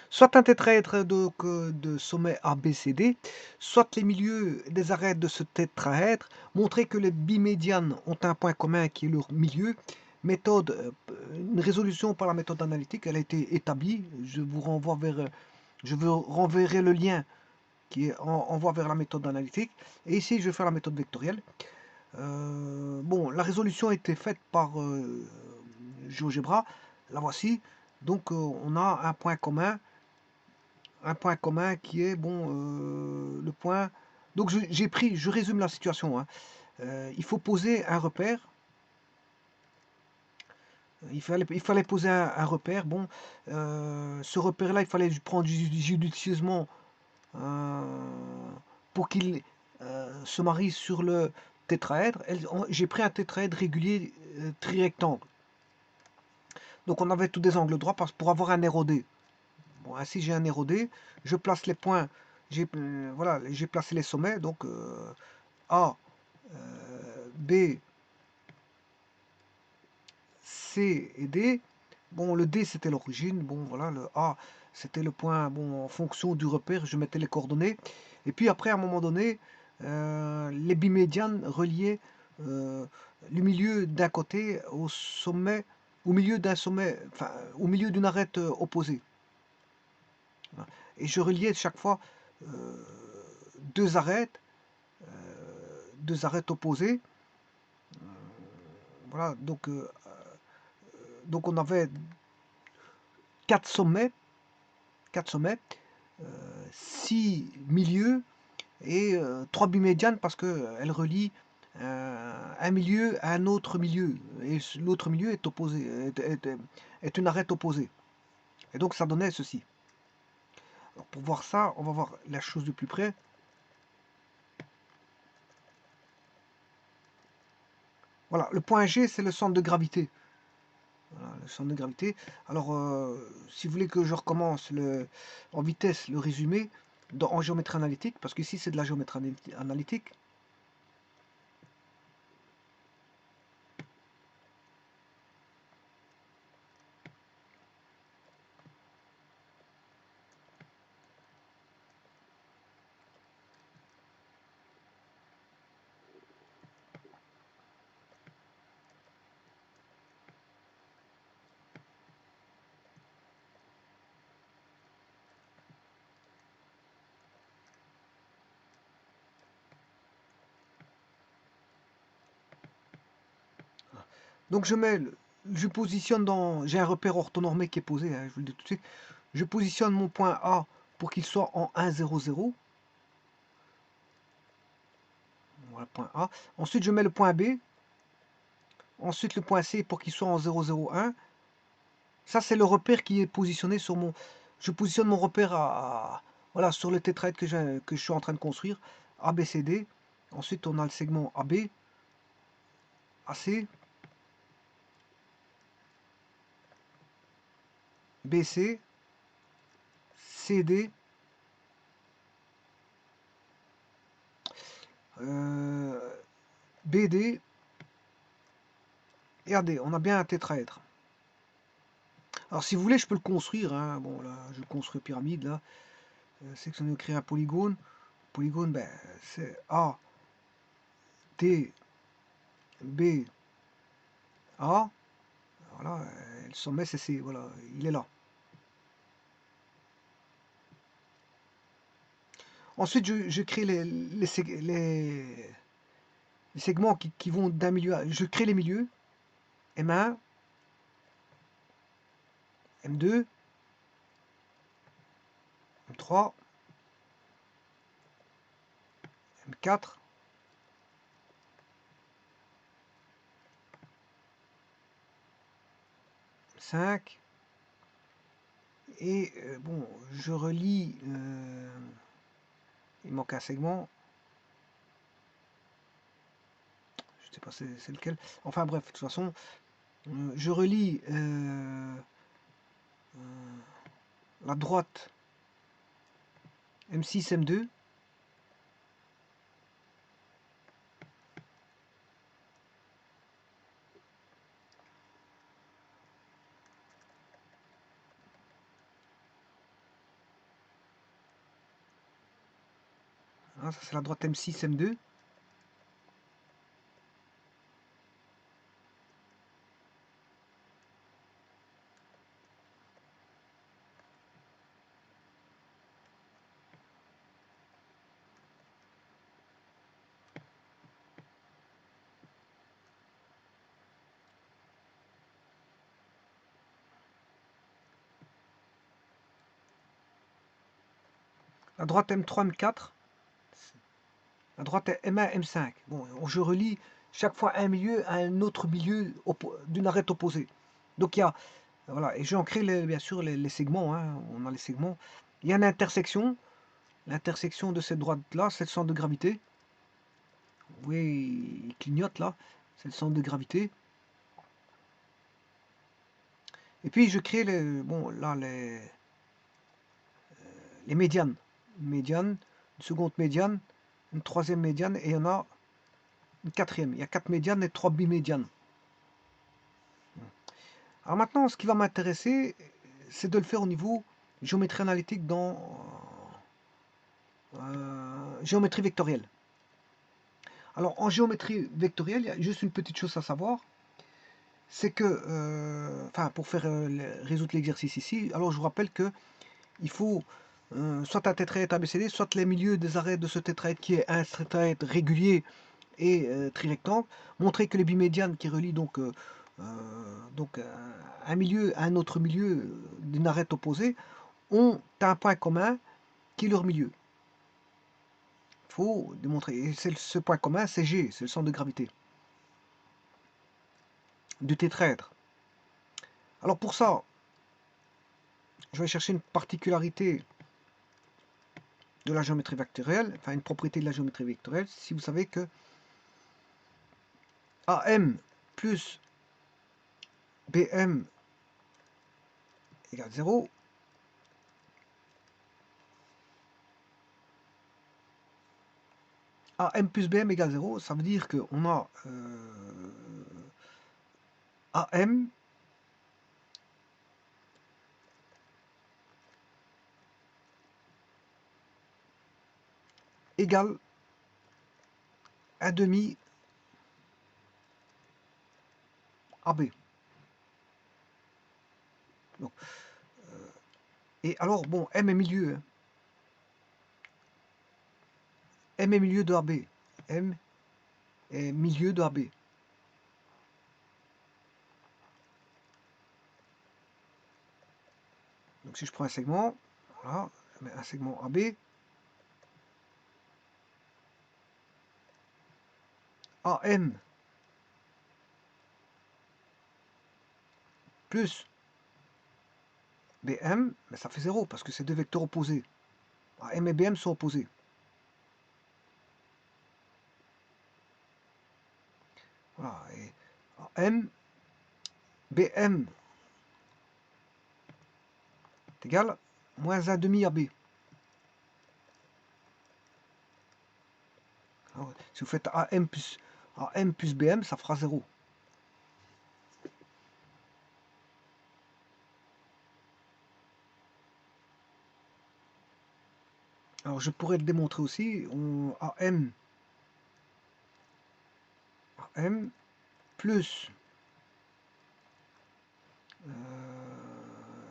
soit un tétraèdre de sommet ABCD, soit les milieux des arêtes de ce tétraèdre, montrer que les bimédianes ont un point commun qui est leur milieu. Méthode, une résolution par la méthode analytique, elle a été établie. Je vous renvoie vers, je vous renverrai le lien qui envoie vers la méthode analytique. Et ici, je vais faire la méthode vectorielle. Bon, la résolution a été faite par GeoGebra. La voici. Donc, on a un point commun qui est bon le point. Donc, je résume la situation. Hein. Il faut poser un repère. Il fallait poser un repère. Bon, ce repère-là, il fallait prendre judicieusement pour qu'il se marie sur le tétraèdre. J'ai pris un tétraèdre régulier trirectangle. Donc on avait tous des angles droits pour avoir un érodé. Bon, ainsi j'ai un érodé. Je place les points. Voilà, j'ai placé les sommets. Donc A, B, C et D. Bon, le D c'était l'origine. Bon, voilà, le A c'était le point. Bon, en fonction du repère, je mettais les coordonnées. Et puis après, à un moment donné, les bimédianes reliaient le milieu d'un côté au sommet, au milieu d'un sommet, enfin, au milieu d'une arête opposée. Voilà. Et je reliais chaque fois euh, deux arêtes, deux arêtes opposées. Voilà, donc on avait quatre sommets, six milieux et trois bimédianes parce qu'elles relient un milieu à un autre milieu. Et l'autre milieu est opposé, est une arête opposée. Et donc ça donnait ceci. Alors pour voir ça, on va voir la chose de plus près. Voilà, le point G, c'est le centre de gravité. Voilà, le centre de gravité. Alors, si vous voulez que je recommence en vitesse le résumé en géométrie analytique, parce qu'ici c'est de la géométrie analytique. Donc je positionne j'ai un repère orthonormé qui est posé, hein, je vous le dis tout de suite. Je positionne mon point A pour qu'il soit en 1, 0, 0. Voilà, point A. Ensuite, je mets le point B. Ensuite, le point C pour qu'il soit en 0, 0, 1. Ça, c'est le repère qui est positionné sur mon... Je positionne mon repère voilà, sur le tétraèdre que je suis en train de construire. A, B, C, D. Ensuite, on a le segment AB, AC, BC, CD, BD et AD. On a bien un tétraèdre. Alors, si vous voulez, je peux le construire. Hein. Bon, là, je construis pyramide. Là, section de créer un polygone. Polygone, ben, c'est A, T, B, A. Voilà, le sommet, c'est C. Voilà, il est là. Ensuite, je crée les segments qui vont d'un milieu à... Je crée les milieux. M1, M2, M3, M4, M5. Et bon, je relie... il manque un segment. Je ne sais pas c'est lequel. Enfin bref, de toute façon, je relie la droite M6, M2. Hein, ça c'est la droite M6, M2. La droite M3, M4. La droite est M1, M5. Bon, je relie chaque fois un milieu à un autre milieu d'une arête opposée. Donc il y a, voilà, et j'ai ancré bien sûr les segments, hein, on a les segments. Il y a une intersection, l'intersection de cette droite-là, c'est le centre de gravité. Vous voyez, il clignote là, c'est le centre de gravité. Et puis je crée bon, là, les médianes. Une médiane, une seconde médiane, une troisième médiane, et il y en a une quatrième. Il y a 4 médianes et 3 bimédianes. Alors maintenant, ce qui va m'intéresser, c'est de le faire au niveau géométrie analytique dans géométrie vectorielle. Alors en géométrie vectorielle, il y a juste une petite chose à savoir, c'est que, enfin pour faire résoudre l'exercice ici, alors je vous rappelle que il faut soit un tétraèdre ABCD, soit les milieux des arêtes de ce tétraèdre qui est un tétraèdre régulier et trirectangle, montrer que les bimédianes qui relient donc un milieu à un autre milieu d'une arête opposée ont un point commun qui est leur milieu. Il faut démontrer. Et ce point commun, c'est G, c'est le centre de gravité du tétraèdre. Alors pour ça, je vais chercher une particularité de la géométrie vectorielle, enfin une propriété de la géométrie vectorielle. Si vous savez que AM plus BM égale 0, AM plus BM égale 0, ça veut dire qu'on a AM égale 1 demi AB. Donc, et alors, bon, M est milieu. Hein. M est milieu de AB. M est milieu de AB. Donc si je prends un segment, voilà, je mets un segment AB. AM plus BM, mais ça fait 0 parce que c'est deux vecteurs opposés. AM et BM sont opposés. Voilà, et AM, BM est égal moins 1 demi AB. Alors, si vous faites AM plus BM, ça fera 0. Alors je pourrais le démontrer aussi. AM plus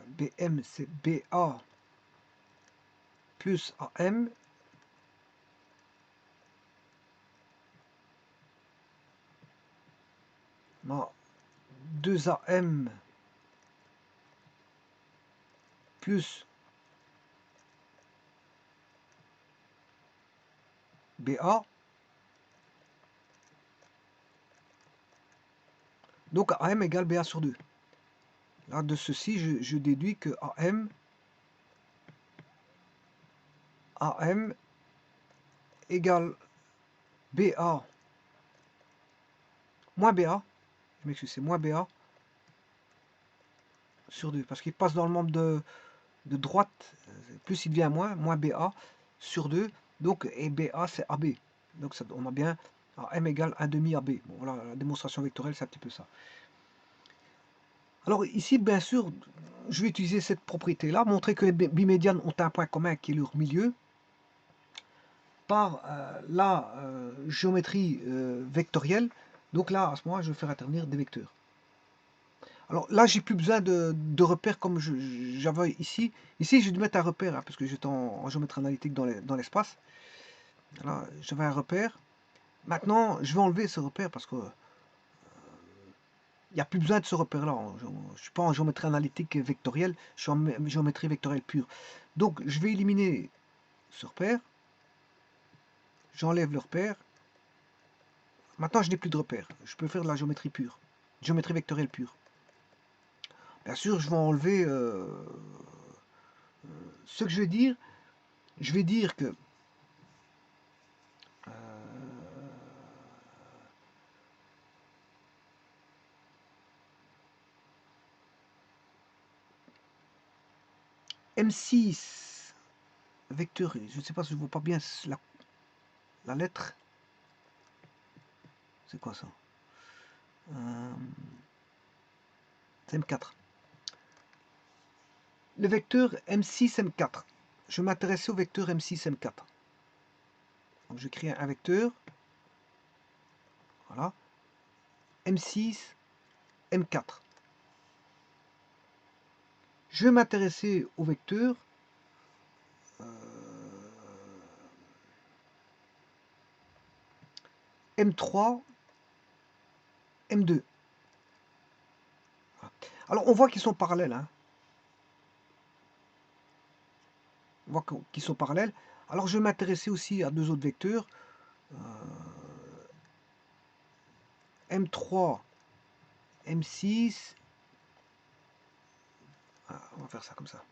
BM, c'est BA plus AM on a 2AM plus BA. Donc AM égale BA sur 2. Là, de ceci, je déduis que AM égale BA moins BA. Je m'excuse, c'est moins BA sur 2. Parce qu'il passe dans le membre de droite. Plus il devient moins BA sur 2. Donc, et BA, c'est AB. Donc, ça, on a bien AM égale 1 demi AB. Bon, voilà, la démonstration vectorielle, c'est un petit peu ça. Alors ici, bien sûr, je vais utiliser cette propriété-là, montrer que les bimédianes ont un point commun qui est leur milieu. par la géométrie vectorielle. Donc là, à ce moment-là, je vais faire intervenir des vecteurs. Alors là, j'ai plus besoin de repères comme j'avais ici. Ici, j'ai dû mettre un repère, hein, parce que j'étais en géométrie analytique dans l'espace. Là, j'avais un repère. Maintenant, je vais enlever ce repère parce que il n'y a plus besoin de ce repère-là. Je ne suis pas en géométrie analytique vectorielle, je suis en géométrie vectorielle pure. Donc, je vais éliminer ce repère. J'enlève le repère. Maintenant, je n'ai plus de repère. Je peux faire de la géométrie pure, géométrie vectorielle pure. Bien sûr, je vais enlever ce que je vais dire que M6 vecteur, je ne sais pas si je ne vois pas bien la lettre. C'est quoi ça? C'est M4. Le vecteur M6, M4. Je m'intéressais au vecteur M6, M4. Donc je crée un vecteur. Voilà. M6, M4. Je vais m'intéresser au vecteur M3, M2. Alors on voit qu'ils sont parallèles. Hein. On voit qu'ils sont parallèles. Alors je vais m'intéresser aussi à deux autres vecteurs. M3, M6. Ah, on va faire ça comme ça.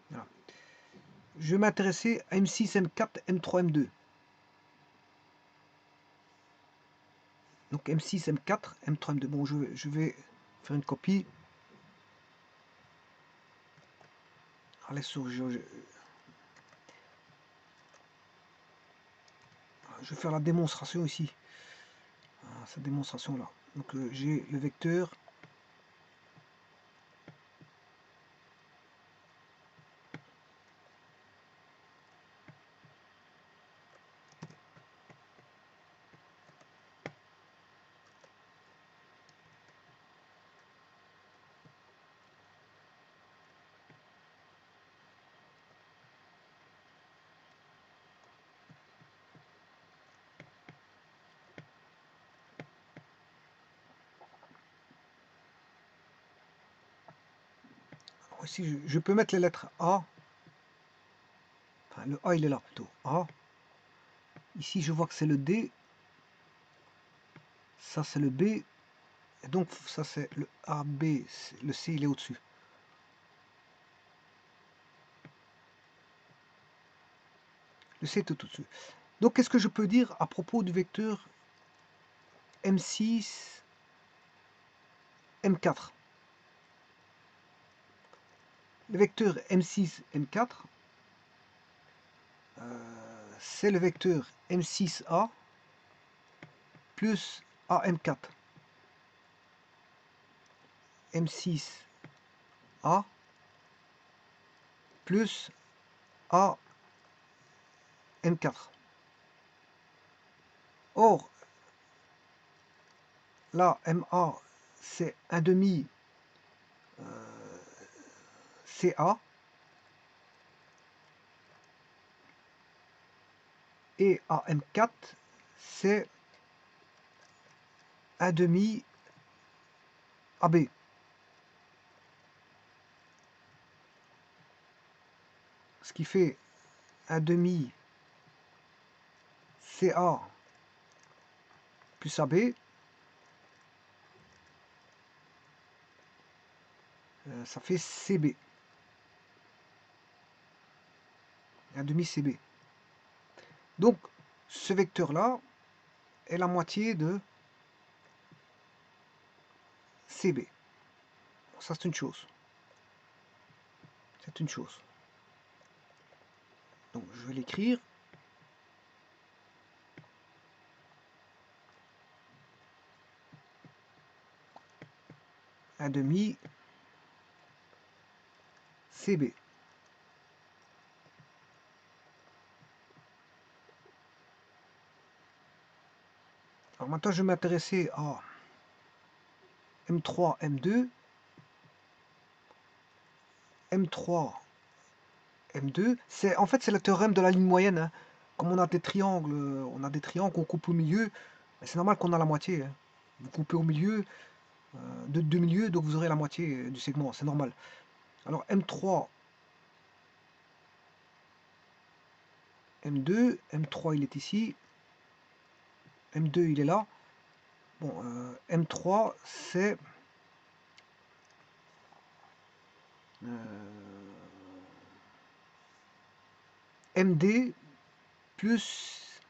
Voilà. Je vais m'intéresser à M6, M4, M3, M2. Donc M6, M4, M3, M2. Bon, je vais faire une copie. Allez sur je vais faire la démonstration ici. Cette démonstration là. Donc j'ai le vecteur. Alors ici, je peux mettre les lettres A. Enfin, le A, il est là plutôt. A. Ici, je vois que c'est le D. Ça, c'est le B. Et donc, ça, c'est le A, B. Le C, il est au-dessus. Le C est tout au-dessus. Donc, qu'est-ce que je peux dire à propos du vecteur M6, M4? Le vecteur M6, M4, c'est le vecteur M6A plus AM4. M6A plus AM4. Or, là, MA, c'est un demi CA. Et AM4, c'est un demi AB. Ce qui fait un demi CA plus AB. Ça fait CB. Un demi CB. Donc, ce vecteur-là est la moitié de CB. Ça, c'est une chose. C'est une chose. Donc, je vais l'écrire. Un demi CB. Alors maintenant, je vais m'intéresser à M3, M2, M3, M2. En fait, c'est le théorème de la ligne moyenne, hein. Comme on a des triangles, qu'on coupe au milieu, ben, c'est normal qu'on a la moitié, hein. Vous coupez au milieu, de deux milieux, donc vous aurez la moitié du segment, c'est normal. Alors M3, M2, M3 il est ici, M2 il est là. Bon, M3 c'est MD plus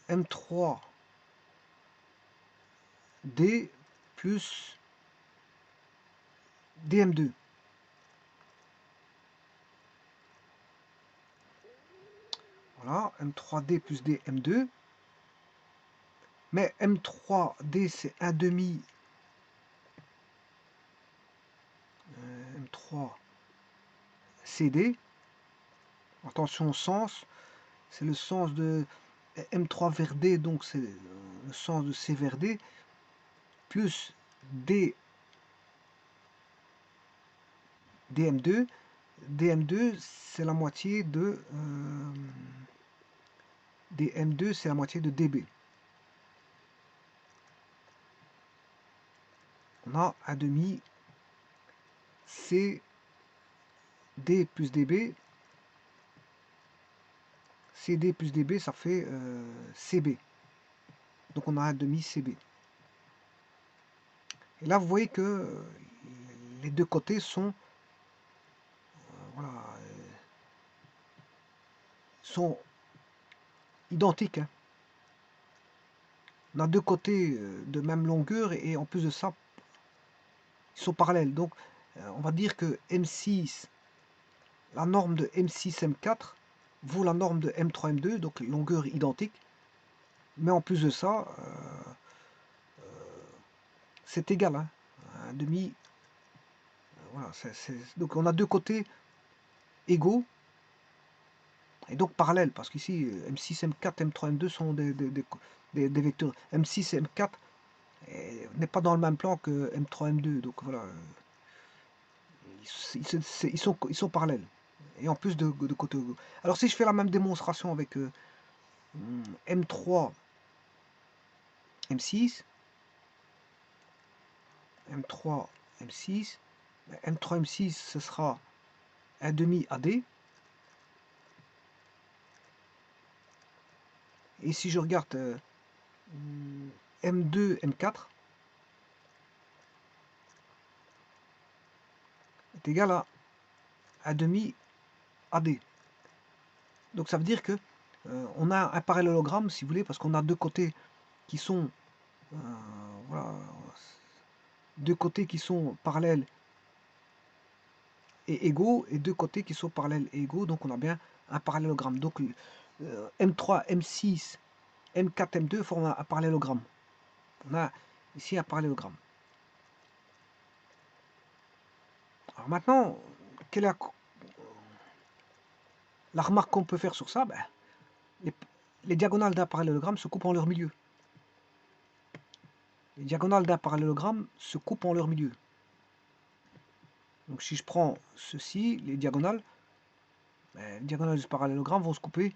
M3D plus DM2. Voilà, M3D plus DM2. Mais M3D c'est 1 demi M3CD. Attention au sens, c'est le sens de M3 vers D, donc c'est le sens de C vers D, plus D, DM2. DM2 c'est la moitié de DM2 c'est la moitié de DB. On a 1 demi CD plus DB. CD plus DB, ça fait CB. Donc on a 1 demi CB. Et là, vous voyez que les deux côtés sont, voilà, sont identiques, hein. On a deux côtés de même longueur et en plus de ça, ils sont parallèles. Donc, on va dire que M6, la norme de M6, M4 vaut la norme de M3, M2, donc longueur identique. Mais en plus de ça, c'est égal, hein, un demi. Voilà, donc on a deux côtés égaux et donc parallèles, parce qu'ici M6, M4, M3, M2 sont des vecteurs. M6 et M4 n'est pas dans le même plan que M3, M2, donc voilà, ils sont parallèles. Et en plus de côté égaux. Alors si je fais la même démonstration avec M3, M6, M3, M6, M3, M6 ce sera 1 demi AD. Et si je regarde M2, M4 est égal à 1 demi AD. Donc ça veut dire que on a un parallélogramme, si vous voulez, parce qu'on a deux côtés qui sont voilà, deux côtés qui sont parallèles et égaux, et deux côtés qui sont parallèles et égaux, donc on a bien un parallélogramme. Donc M3, M6, M4, M2 forment un parallélogramme. On a ici un parallélogramme. Alors maintenant, quelle est la remarque qu'on peut faire sur ça? Ben, les diagonales d'un parallélogramme se coupent en leur milieu. Les diagonales d'un parallélogramme se coupent en leur milieu. Donc si je prends ceci, les diagonales du parallélogramme vont se couper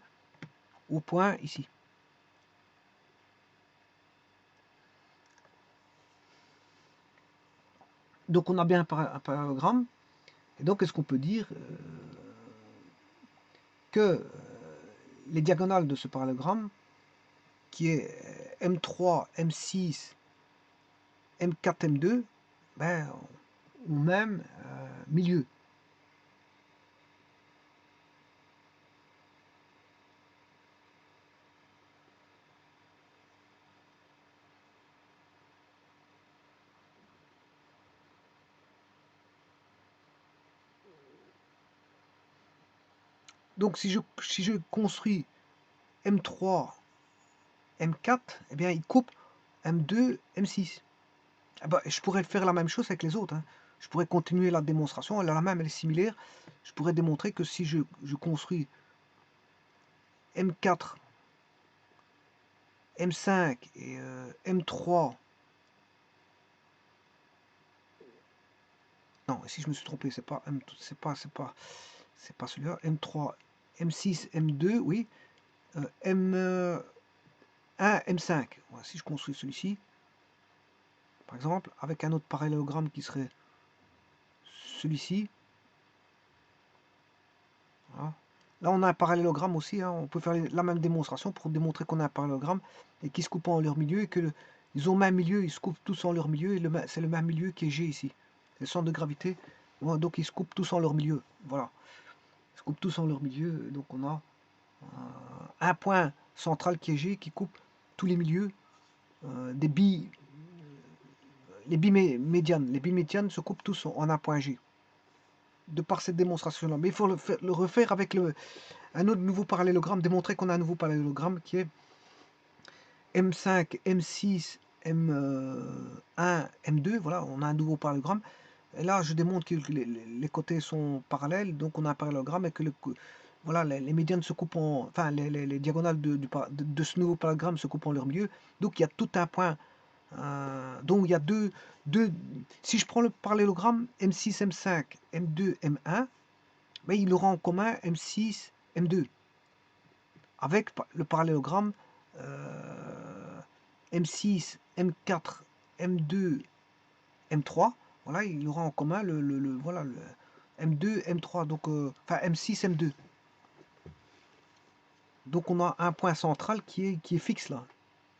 au point ici. Donc on a bien un parallélogramme. Et donc est-ce qu'on peut dire que les diagonales de ce parallélogramme, qui est M3, M6, M4, M2, ben, ont même milieu. Donc si je construis M3, M4, eh bien il coupe M2, M6. Ah bah, je pourrais faire la même chose avec les autres, hein. Je pourrais continuer la démonstration, elle a la même, elle est similaire. Je pourrais démontrer que si je construis M4, M5 et M3, non, ici je me suis trompé, c'est pas celui-là, M3, M6, M2, oui, M1, M5. Voilà, si je construis celui-ci, par exemple, avec un autre parallélogramme qui serait celui-ci, voilà. Là, on a un parallélogramme aussi, hein. On peut faire la même démonstration pour démontrer qu'on a un parallélogramme et qui se coupe en leur milieu et que ils ont le même milieu, ils se coupent tous en leur milieu et c'est le même milieu qui est G ici. C'est le centre de gravité. Voilà, donc ils se coupent tous en leur milieu. Voilà. Ils se coupent tous en leur milieu. Donc on a un point central qui est G qui coupe tous les milieux des les bimédianes. Les bimédianes se coupent tous en un point G. De par cette démonstration-là. Mais il faut le refaire avec un autre nouveau parallélogramme, démontrer qu'on a un nouveau parallélogramme qui est M5, M6, M1, M2. Voilà, on a un nouveau parallélogramme. Et là, je démontre que les côtés sont parallèles, donc on a un parallélogramme et que voilà, les médianes se coupent en. Enfin, les diagonales de ce nouveau parallélogramme se coupent en leur milieu. Donc il y a tout un point. Donc il y a deux. Si je prends le parallélogramme M6, M5, M2, M1, mais il aura en commun M6, M2. Avec le parallélogramme M6, M4, M2, M3. Voilà, il aura en commun voilà, le M2, M3, donc, enfin M6, M2. Donc on a un point central qui est fixe là.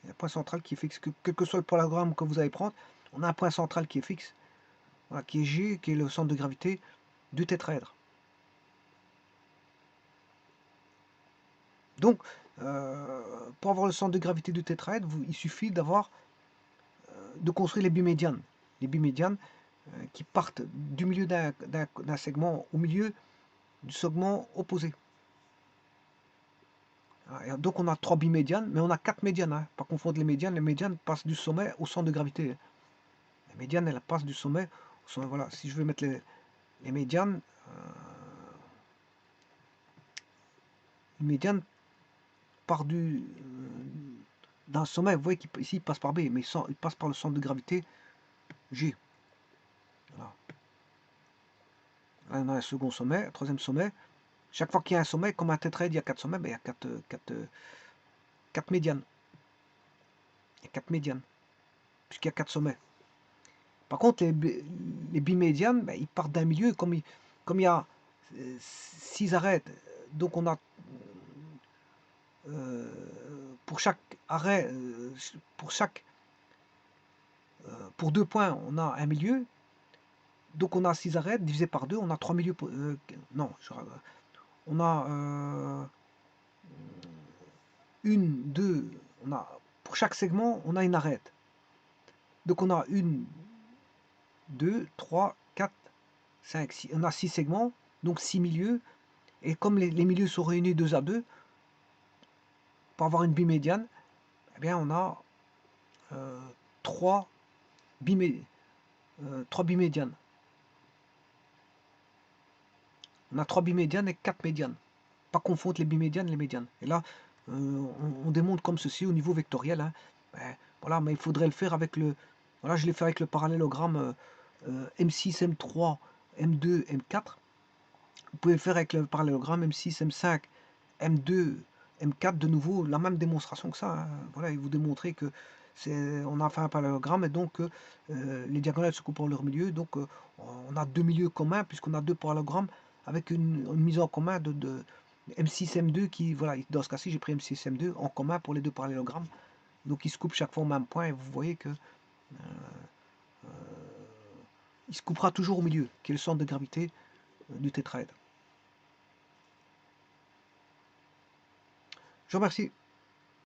Il y a un point central qui est fixe. Quel que soit le parallélogramme que vous allez prendre, on a un point central qui est fixe. Voilà, qui est G, qui est le centre de gravité du tétraèdre. Donc, pour avoir le centre de gravité du tétraèdre, il suffit de construire les bimédianes. Les bimédianes qui partent du milieu d'un segment au milieu du segment opposé. Donc on a 3 bimédianes, mais on a 4 médianes. Hein. Pas confondre les médianes passent du sommet au centre de gravité. Les médianes, elles passent du sommet au sommet. Voilà, si je veux mettre les médianes, une médiane part d'un sommet. Vous voyez qu'ici il passe par B, mais il passe par le centre de gravité G. Voilà. Là, on a un second sommet, un troisième sommet. Chaque fois qu'il y a un sommet, comme un tétraèdre, il y a 4 sommets, ben, il y a 4 médianes. Il y a 4 médianes, puisqu'il y a 4 sommets. Par contre, les bimédianes, ben, ils partent d'un milieu, comme il y a 6 arêtes, donc on a pour chaque arrêt, pour 2 points, on a un milieu. Donc on a 6 arêtes divisé par 2, on a 3 milieux. Non, on a une, deux, pour chaque segment, on a une arête. Donc on a 1, 2, 3, 4, 5, 6. On a 6 segments, donc 6 milieux. Et comme les milieux sont réunis 2 à 2, pour avoir une bimédiane, eh bien on a 3 bimédianes. On a 3 bimédianes et 4 médianes. Pas confondre les bimédianes et les médianes. Et là, on démontre comme ceci au niveau vectoriel. Hein. Ben, voilà, mais il faudrait le faire avec le. Voilà, je l'ai fait avec le parallélogramme M6, M3, M2, M4. Vous pouvez le faire avec le parallélogramme M6, M5, M2, M4, de nouveau, la même démonstration que ça. Hein. Voilà, et vous démontrez que on a fait un parallélogramme et donc les diagonales se coupent en leur milieu. Donc on a 2 milieux communs puisqu'on a 2 parallélogrammes avec une mise en commun de M6, M2 qui, voilà, dans ce cas-ci, j'ai pris M6, M2 en commun pour les 2 parallélogrammes. Donc ils se coupent chaque fois au même point et vous voyez que il se coupera toujours au milieu, qui est le centre de gravité du tétraèdre. Je vous remercie.